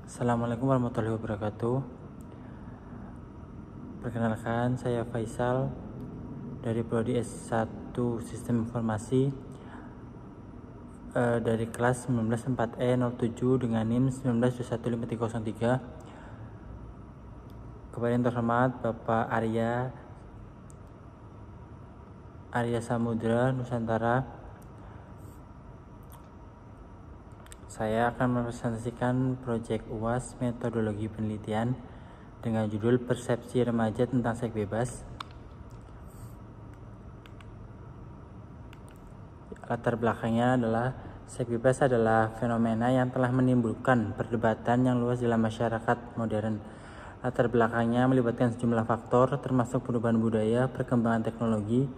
Assalamualaikum warahmatullahi wabarakatuh. Perkenalkan, saya Faisal dari Prodi S1 Sistem Informasi dari kelas 194E07 dengan NIM 1921503. Kepada yang terhormat Bapak Arya Samudra Nusantara, saya akan mempresentasikan proyek UAS metodologi penelitian dengan judul Persepsi Remaja tentang Seks Bebas. Latar belakangnya adalah seks bebas adalah fenomena yang telah menimbulkan perdebatan yang luas dalam masyarakat modern. Latar belakangnya melibatkan sejumlah faktor termasuk perubahan budaya, perkembangan teknologi,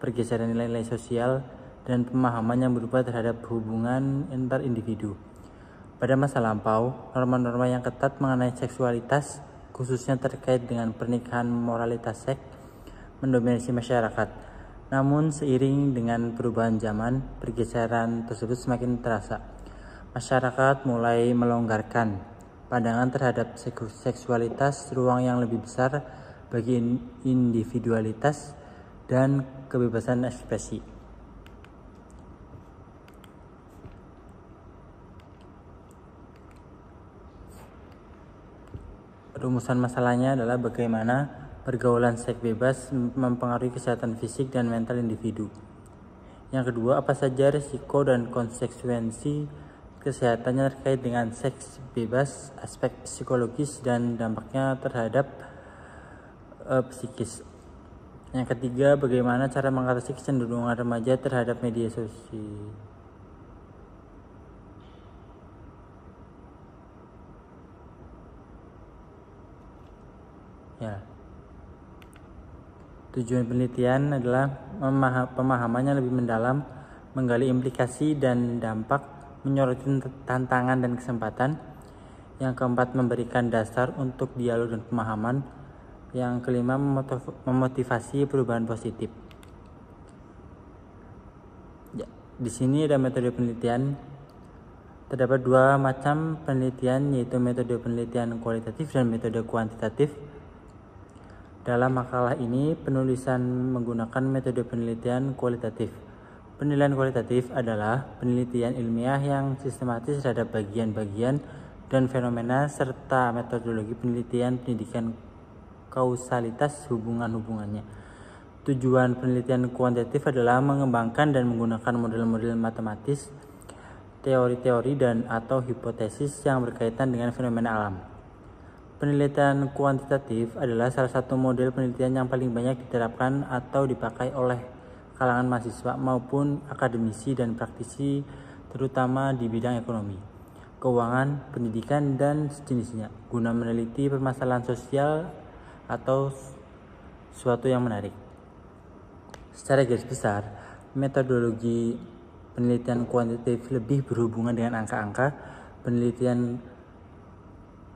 pergeseran nilai-nilai sosial, dan pemahaman yang berubah terhadap hubungan antar individu. Pada masa lampau, norma-norma yang ketat mengenai seksualitas, khususnya terkait dengan pernikahan moralitas seks, mendominasi masyarakat. Namun seiring dengan perubahan zaman, pergeseran tersebut semakin terasa. Masyarakat mulai melonggarkan pandangan terhadap seksualitas, ruang yang lebih besar bagi individualitas dan kebebasan ekspresi. Rumusan masalahnya adalah bagaimana pergaulan seks bebas mempengaruhi kesehatan fisik dan mental individu. Yang kedua, apa saja risiko dan konsekuensi kesehatannya terkait dengan seks bebas, aspek psikologis dan dampaknya terhadap psikis. Yang ketiga, bagaimana cara mengatasi kecenderungan remaja terhadap media sosial. Tujuan penelitian adalah pemahamannya lebih mendalam, menggali implikasi dan dampak, menyoroti tantangan dan kesempatan. Yang keempat, memberikan dasar untuk dialog dan pemahaman. Yang kelima, memotivasi perubahan positif. Di sini ada metode penelitian. Terdapat dua macam penelitian, yaitu metode penelitian kualitatif dan metode kuantitatif. Dalam makalah ini, penulisan menggunakan metode penelitian kualitatif. Penilaian kualitatif adalah penelitian ilmiah yang sistematis terhadap bagian-bagian dan fenomena serta metodologi penelitian pendidikan kausalitas hubungan-hubungannya. Tujuan penelitian kuantitatif adalah mengembangkan dan menggunakan model-model matematis, teori-teori dan atau hipotesis yang berkaitan dengan fenomena alam. Penelitian kuantitatif adalah salah satu model penelitian yang paling banyak diterapkan atau dipakai oleh kalangan mahasiswa maupun akademisi dan praktisi, terutama di bidang ekonomi, keuangan, pendidikan, dan sejenisnya, guna meneliti permasalahan sosial atau suatu yang menarik. Secara garis besar, metodologi penelitian kuantitatif lebih berhubungan dengan angka-angka. Penelitian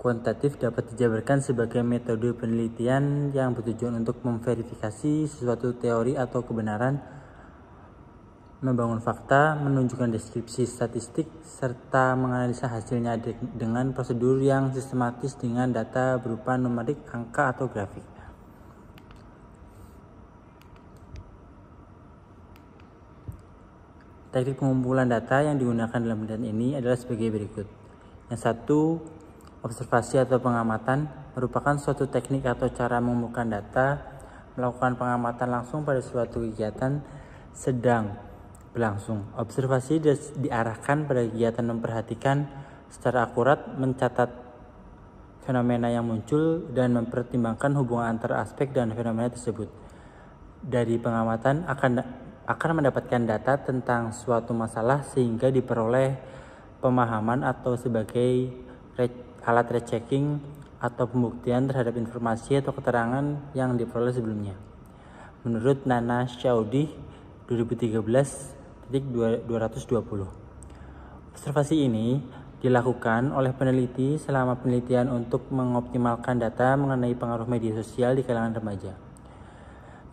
kuantitatif dapat dijabarkan sebagai metode penelitian yang bertujuan untuk memverifikasi sesuatu teori atau kebenaran, membangun fakta, menunjukkan deskripsi statistik, serta menganalisa hasilnya dengan prosedur yang sistematis dengan data berupa numerik, angka, atau grafik. Teknik pengumpulan data yang digunakan dalam penelitian ini adalah sebagai berikut. Yang satu, observasi atau pengamatan merupakan suatu teknik atau cara mengumpulkan data, melakukan pengamatan langsung pada suatu kegiatan sedang berlangsung. Observasi diarahkan pada kegiatan memperhatikan secara akurat, mencatat fenomena yang muncul, dan mempertimbangkan hubungan antara aspek dan fenomena tersebut. Dari pengamatan akan mendapatkan data tentang suatu masalah sehingga diperoleh pemahaman atau sebagai alat rechecking atau pembuktian terhadap informasi atau keterangan yang diperoleh sebelumnya. Menurut Nana Chaudhry 2013-220, observasi ini dilakukan oleh peneliti selama penelitian untuk mengoptimalkan data mengenai pengaruh media sosial di kalangan remaja.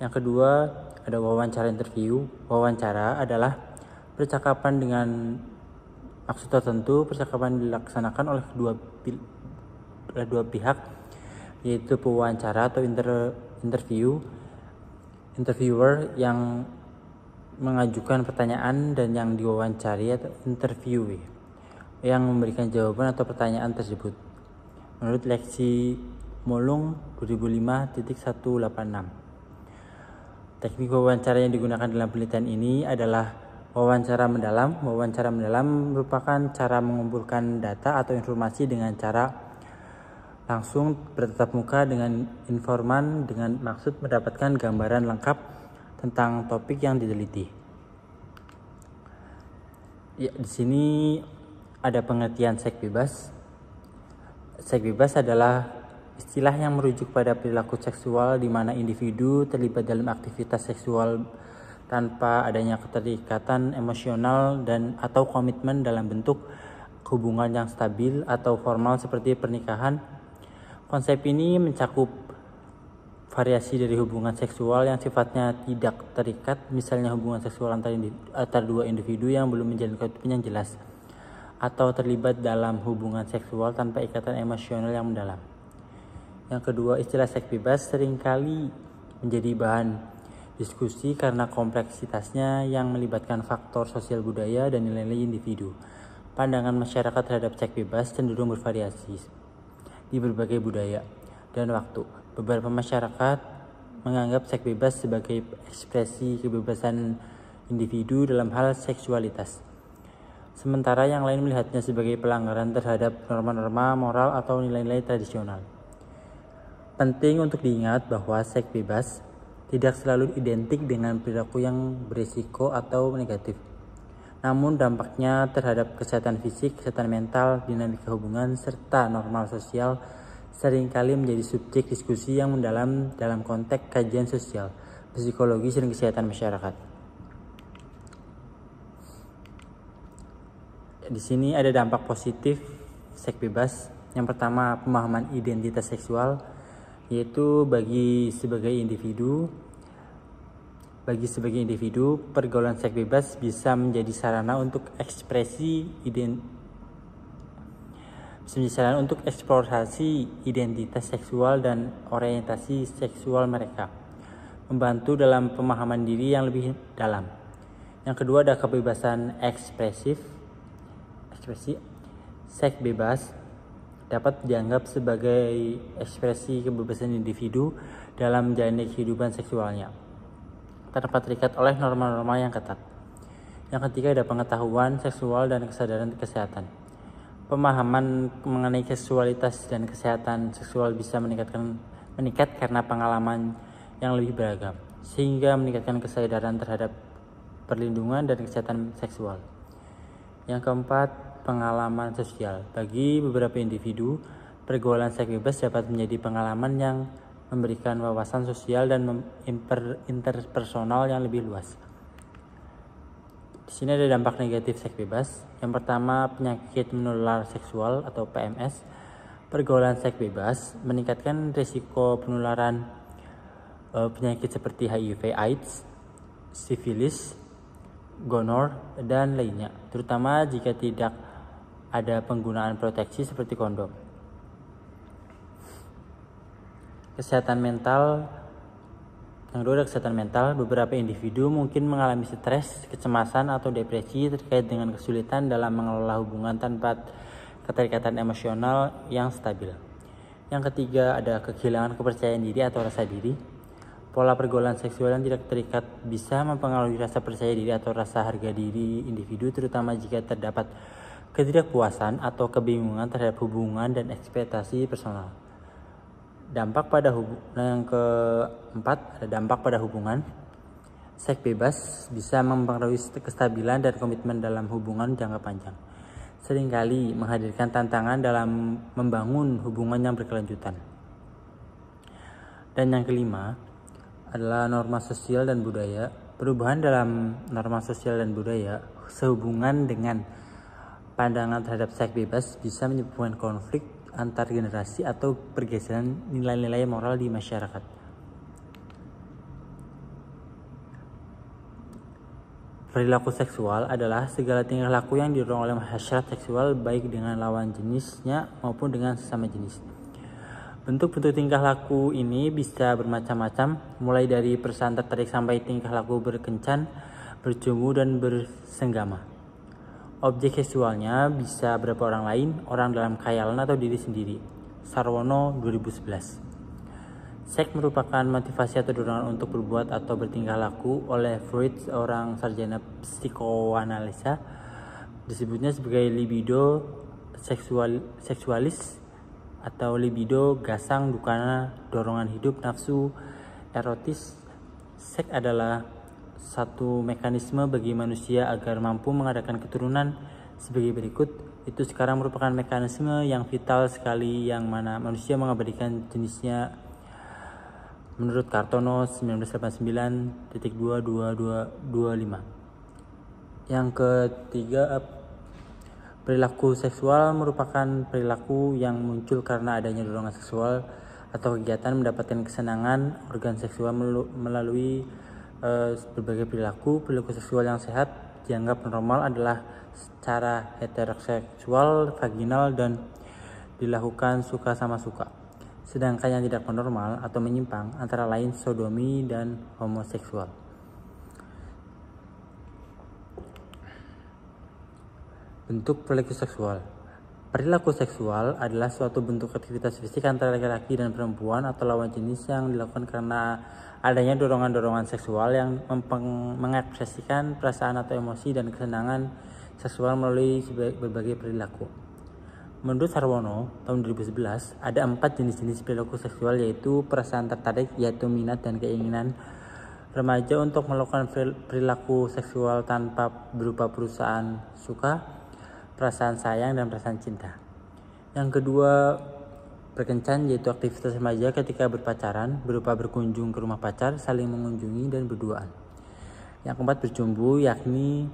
Yang kedua, ada wawancara interview. Wawancara adalah percakapan dengan maksud tertentu, percakapan dilaksanakan oleh dua pihak, yaitu pewawancara atau interviewer yang mengajukan pertanyaan dan yang diwawancari atau interviewee yang memberikan jawaban atau pertanyaan tersebut. Menurut Leksi Molung 2005.186. Teknik wawancara yang digunakan dalam penelitian ini adalah wawancara mendalam. Wawancara mendalam merupakan cara mengumpulkan data atau informasi dengan cara langsung bertatap muka dengan informan dengan maksud mendapatkan gambaran lengkap tentang topik yang diteliti. Ya, di sini ada pengertian seks bebas. Seks bebas adalah istilah yang merujuk pada perilaku seksual di mana individu terlibat dalam aktivitas seksual tanpa adanya keterikatan emosional dan atau komitmen dalam bentuk hubungan yang stabil atau formal seperti pernikahan. Konsep ini mencakup variasi dari hubungan seksual yang sifatnya tidak terikat, misalnya hubungan seksual antar dua individu yang belum menjalin komitmen yang jelas, atau terlibat dalam hubungan seksual tanpa ikatan emosional yang mendalam. Yang kedua, istilah seks bebas seringkali menjadi bahan diskusi karena kompleksitasnya yang melibatkan faktor sosial budaya dan nilai-nilai individu. Pandangan masyarakat terhadap seks bebas cenderung bervariasi di berbagai budaya dan waktu. Beberapa masyarakat menganggap seks bebas sebagai ekspresi kebebasan individu dalam hal seksualitas, sementara yang lain melihatnya sebagai pelanggaran terhadap norma-norma moral atau nilai-nilai tradisional. Penting untuk diingat bahwa seks bebas tidak selalu identik dengan perilaku yang berisiko atau negatif. Namun dampaknya terhadap kesehatan fisik, kesehatan mental, dinamika hubungan, serta normal sosial seringkali menjadi subjek diskusi yang mendalam dalam konteks kajian sosial, psikologis, dan kesehatan masyarakat. Di sini ada dampak positif seks bebas. Yang pertama, pemahaman identitas seksual, yaitu bagi sebagai individu, pergaulan seks bebas bisa menjadi sarana untuk eksplorasi identitas seksual dan orientasi seksual mereka, membantu dalam pemahaman diri yang lebih dalam. Yang kedua, ada kebebasan ekspresi. Seks bebas dapat dianggap sebagai ekspresi kebebasan individu dalam menjalani kehidupan seksualnya tanpa terikat oleh norma-norma yang ketat. Yang ketiga, ada pengetahuan seksual dan kesadaran kesehatan. Pemahaman mengenai seksualitas dan kesehatan seksual bisa meningkat karena pengalaman yang lebih beragam, sehingga meningkatkan kesadaran terhadap perlindungan dan kesehatan seksual. Yang keempat, pengalaman sosial. Bagi beberapa individu, pergaulan seks bebas dapat menjadi pengalaman yang memberikan wawasan sosial dan interpersonal yang lebih luas. Di sini ada dampak negatif seks bebas. Yang pertama, penyakit menular seksual atau PMS. Pergaulan seks bebas meningkatkan risiko penularan penyakit seperti HIV/AIDS, sifilis, gonor, dan lainnya, terutama jika tidak ada penggunaan proteksi seperti kondom. Kesehatan mental. Yang kedua, kesehatan mental. Beberapa individu mungkin mengalami stres, kecemasan, atau depresi terkait dengan kesulitan dalam mengelola hubungan tanpa keterikatan emosional yang stabil. Yang ketiga, ada kehilangan kepercayaan diri atau rasa diri. Pola pergaulan seksual yang tidak terikat bisa mempengaruhi rasa percaya diri atau rasa harga diri individu, terutama jika terdapat ketidakpuasan atau kebingungan terhadap hubungan dan ekspektasi personal. Yang keempat, ada dampak pada hubungan. Seks bebas bisa mempengaruhi kestabilan dan komitmen dalam hubungan jangka panjang, seringkali menghadirkan tantangan dalam membangun hubungan yang berkelanjutan. Dan yang kelima adalah norma sosial dan budaya. Perubahan dalam norma sosial dan budaya sehubungan dengan pandangan terhadap seks bebas bisa menyebabkan konflik antar generasi atau pergeseran nilai-nilai moral di masyarakat. Perilaku seksual adalah segala tingkah laku yang didorong oleh hasrat seksual baik dengan lawan jenisnya maupun dengan sesama jenis. Bentuk-bentuk tingkah laku ini bisa bermacam-macam, mulai dari perasaan tertarik sampai tingkah laku berkencan, bercumbu, dan bersenggama. Objek seksualnya bisa beberapa orang lain, orang dalam khayalan atau diri sendiri. Sarwono 2011. Seks merupakan motivasi atau dorongan untuk berbuat atau bertingkah laku. Oleh Freud, seorang sarjana psikoanalisa, disebutnya sebagai libido seksualis atau libido gasang dukana dorongan hidup nafsu erotis. Seks adalah satu mekanisme bagi manusia agar mampu mengadakan keturunan sebagai berikut. Itu sekarang merupakan mekanisme yang vital sekali yang mana manusia mengabadikan jenisnya menurut Kartono 1989.22225. Yang ketiga, perilaku seksual merupakan perilaku yang muncul karena adanya dorongan seksual atau kegiatan mendapatkan kesenangan organ seksual melalui berbagai perilaku. Perilaku seksual yang sehat dianggap normal adalah secara heteroseksual, vaginal, dan dilakukan suka sama suka. Sedangkan yang tidak normal atau menyimpang antara lain sodomi dan homoseksual. Bentuk perilaku seksual. Perilaku seksual adalah suatu bentuk aktivitas fisik antara laki-laki dan perempuan atau lawan jenis yang dilakukan karena adanya dorongan-dorongan seksual yang mengekspresikan perasaan atau emosi dan kesenangan seksual melalui berbagai perilaku. Menurut Sarwono tahun 2011, ada 4 jenis-jenis perilaku seksual, yaitu perasaan tertarik, yaitu minat dan keinginan remaja untuk melakukan perilaku seksual tanpa berupa perasaan suka, perasaan sayang, dan perasaan cinta. Yang kedua, berkencan, yaitu aktivitas remaja ketika berpacaran berupa berkunjung ke rumah pacar, saling mengunjungi, dan berduaan. Yang keempat, bercumbu, yakni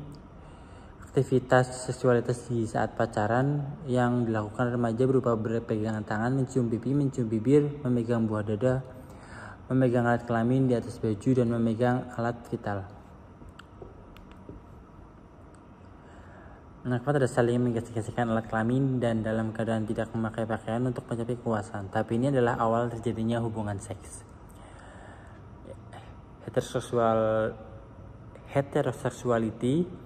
aktivitas seksualitas di saat pacaran yang dilakukan remaja berupa berpegangan tangan, mencium pipi, mencium bibir, memegang buah dada, memegang alat kelamin di atas baju, dan memegang alat vital. Yang keempat, ada saling menggesek-gesekkan alat kelamin dan dalam keadaan tidak memakai pakaian untuk mencapai kekuasaan. Tapi ini adalah awal terjadinya hubungan seks. Heteroseksuality,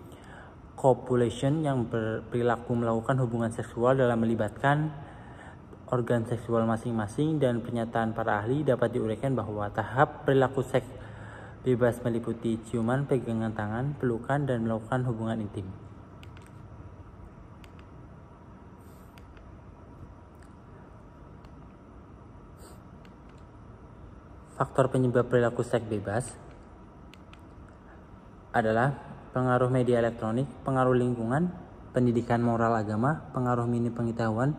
copulation, yang berperilaku melakukan hubungan seksual dalam melibatkan organ seksual masing-masing, dan pernyataan para ahli dapat diuraikan bahwa tahap perilaku seks bebas meliputi ciuman, pegangan tangan, pelukan, dan melakukan hubungan intim. Faktor penyebab perilaku seks bebas adalah pengaruh media elektronik, pengaruh lingkungan, pendidikan moral agama, pengaruh minim pengetahuan.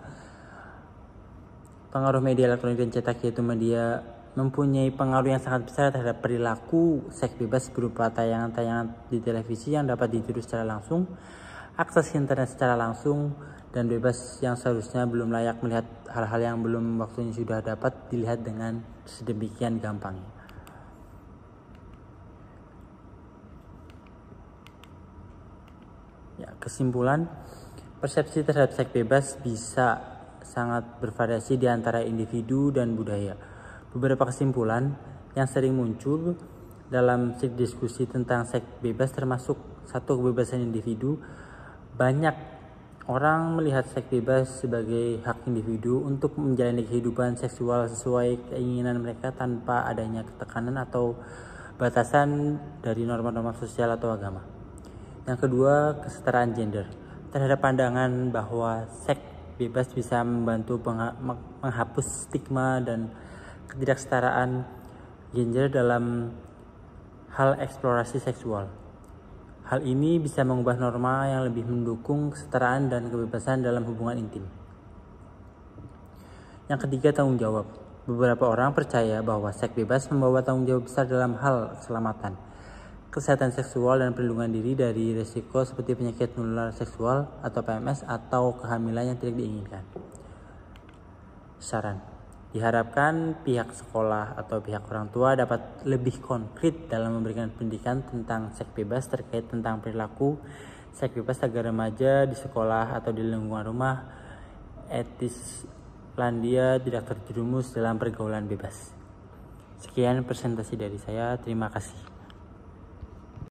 Pengaruh media elektronik dan cetak, yaitu media, mempunyai pengaruh yang sangat besar terhadap perilaku seks bebas berupa tayangan-tayangan di televisi yang dapat ditiru secara langsung, akses internet secara langsung, dan bebas yang seharusnya belum layak melihat hal-hal yang belum waktunya sudah dapat dilihat dengan sedemikian gampangnya. Kesimpulan, persepsi terhadap seks bebas bisa sangat bervariasi di antara individu dan budaya. Beberapa kesimpulan yang sering muncul dalam diskusi tentang seks bebas termasuk: 1. Kebebasan individu. Banyak orang melihat seks bebas sebagai hak individu untuk menjalani kehidupan seksual sesuai keinginan mereka tanpa adanya tekanan atau batasan dari norma-norma sosial atau agama. Yang kedua, kesetaraan gender. Terhadap pandangan bahwa seks bebas bisa membantu menghapus stigma dan ketidaksetaraan gender dalam hal eksplorasi seksual. Hal ini bisa mengubah norma yang lebih mendukung kesetaraan dan kebebasan dalam hubungan intim. Yang ketiga, tanggung jawab. Beberapa orang percaya bahwa seks bebas membawa tanggung jawab besar dalam hal keselamatan, kesehatan seksual, dan perlindungan diri dari risiko seperti penyakit menular seksual atau PMS atau kehamilan yang tidak diinginkan. Saran: Diharapkan pihak sekolah atau pihak orang tua dapat lebih konkret dalam memberikan pendidikan tentang seks bebas terkait tentang perilaku seks bebas agar remaja di sekolah atau di lingkungan rumah Etislandia tidak terjerumus dalam pergaulan bebas. Sekian presentasi dari saya, terima kasih.